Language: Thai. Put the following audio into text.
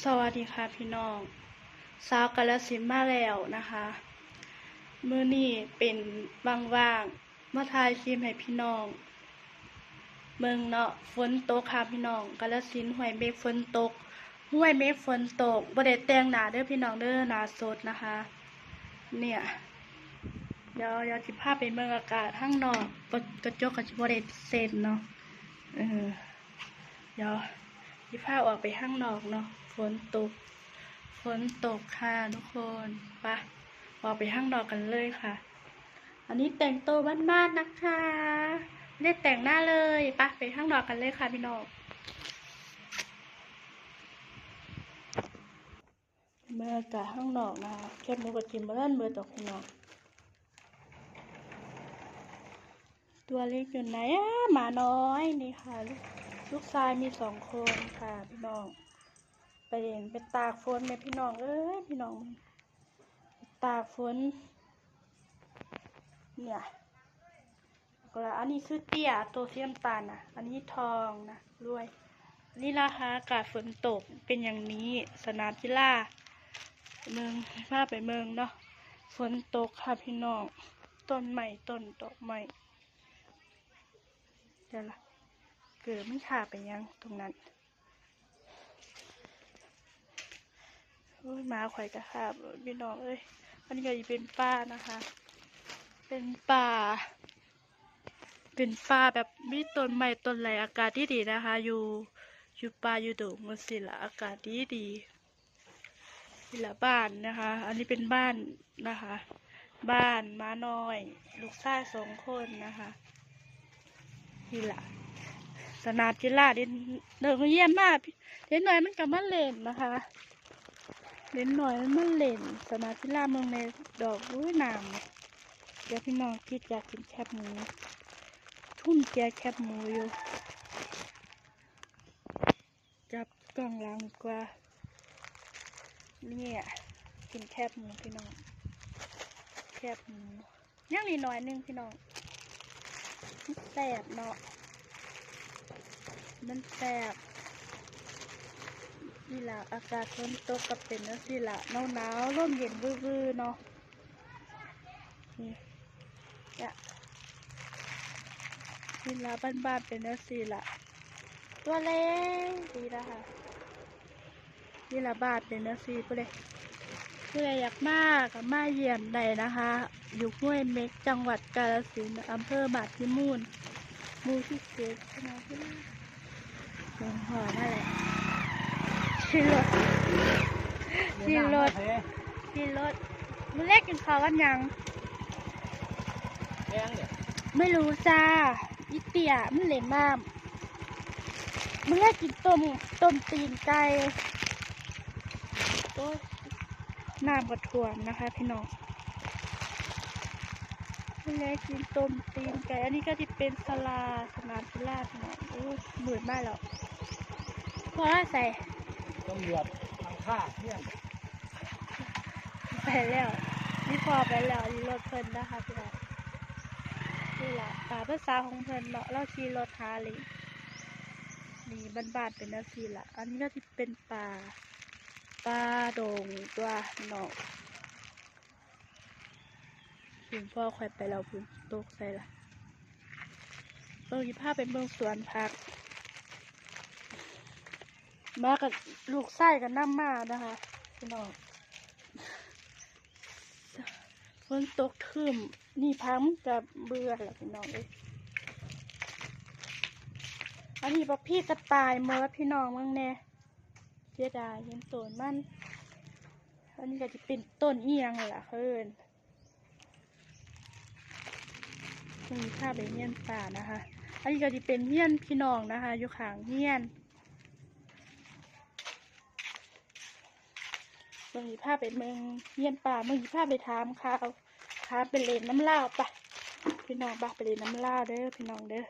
สวัสดีค่ะพี่น้องสาวกาฬสินธุ์มาแล้วนะคะมื้อนี้เป็นว่างๆมาถ่ายคลิปให้พี่น้องเมืองเนาะฝนตกค่ะพี่น้องกาฬสินธุ์ห้วยเมฆฝนตกห้วยเมฆฝนตกบ่ได้แต่งหน้าเด้อพี่น้องเด้อหน้าสดนะคะเนี่ยเดี๋ยวสิพาไปเมืองอากาศข้างนอกกระจกก็สิบ่ได้เซ็นเนาะเดี๋ยวสิพาออกไปข้างนอกเนาะฝนตกค่ะทุกคนไปออกไปข้างนอกกันเลยค่ะอันนี้แต่งตัวบ้านๆนะคะไม่ได้แต่งหน้าเลยไปข้างนอกกันเลยค่ะพี่น้องบรรยากาศข้างนอกนะคะแค่หมูกับกินมาเล่นเบอร์ตกพี่น้องตัวเล็กอยู่ไหนหมาน้อยนี่ค่ะลูกชายมี2 คนค่ะพี่น้องไปเองไปตากฝนแม่พี่น้องพี่น้องตากฝนเนี่ยแล้วอันนี้คือเตี้ยตัวสีน้ำตาลนะอันนี้ทองนะรวยอันนี้นะคะอากาศฝนตกเป็นอย่างนี้สนามกีฬาเมืองพาไปเมืองเนาะฝนตกค่ะพี่น้องต้นใหม่ต้นดอกใหม่เดี๋ยวละเกิดไม่ขาดไปยังตรงนั้นโอ้ยหมาข่อยกระคาบพี่น้องอันนี้ก็จะเป็นป่านะคะเป็นป่าแบบมีต้นไม้ต้นไรอากาศดีๆนะคะอยู่ป่าอยู่ดงมันสิละอากาศดีนี่ละบ้านนะคะ อันนี้เป็นบ้านนะคะ บ้านม้าน้อยลูกชาย2 คนนะคะนี่ละสนามกีฬาเดินเยี่ยมมากเล่นหน่อยมันกับมันเล่นนะคะเล่นหน่อยมันเล่นสนามกีฬาเมืองในดอกน้ำเดี๋ยวพี่น้องคิดอยากกินแคบหมูทุ่มแกแคบหมูอยู่จับกล่องล้างดีกว่าเนี่ยกินแคบหมูพี่น้องแคบหมูย่างนิดหน่อยนึงพี่น้องแซ่บเนาะมันแซ่บนี่ล่ะอากาศฝนตกกับเป็นแล้วสิล่ะหนาวร่มเย็นวื้อเนาะนี่ล่ะบ้านเป็นแล้วสิล่ะตัวเล็กดีนะคะนี่ล่ะบ้านเป็นแล้วสิผู้ใดอยากมากับมาเยี่ยมได้นะคะอยู่ห้วยเม็กจังหวัดกาฬสินธุ์อำเภอบาดพิมูลหมู่ที่7ใช่ไหมพี่หลวงพ่อนั่นแหละขี่รถมึงเล็กกินข้าวกันยังไม่รู้จ้าอีเตี่ยมันเหลนน้ำมึงเล็กกินต้มตีนไก่น้ำกระถ่วมนะคะพี่น้องมึงเล็กกินต้มตีนไก่อันนี้ก็จะเป็นสนามกีฬาพี่น้องหมื่นมากแล้วพอใส่ตำรวจทางข้าเนี่ยไปแล้วนี่พอไปแล้วนี่รถเพลินนะคะพี่น้องนี่แหละภาษาของเพลินเราขี่รถหาเลยนี่บ้านๆเป็นนาทีละอันนี้ก็จะเป็นป่าดงตัวเนาะคุณพ่อคอยไปแล้วคุณตกใส่ละเบิ่งภาพเป็นเบิ่งสวนผักมากับลูกไส้กับน้ำมานะคะพี่น้องฝนตกทึมนี่พังกับเบื่อแล้วพี่น้องอันนี้บอกพี่กระต่ายเมื่อพี่น้องมั้งแน่เสียดายเห็นต้นมันอันนี้ก็จะเป็นต้นเอียงล่ะเพื่อนมีภาพเป็นเงี้ยนป่านะคะอันนี้ก็จะเป็นเงี้ยนพี่น้องนะคะอยู่ข้างเงี้ยนมึงมีภาพเป็นเมืองเงี้ยนป่ามึงมีภาพไปถามข้าวไปเล่นน้ำลาวปะพี่น้องไปเล่นน้ำลาวเด้อพี่น้องเด้อ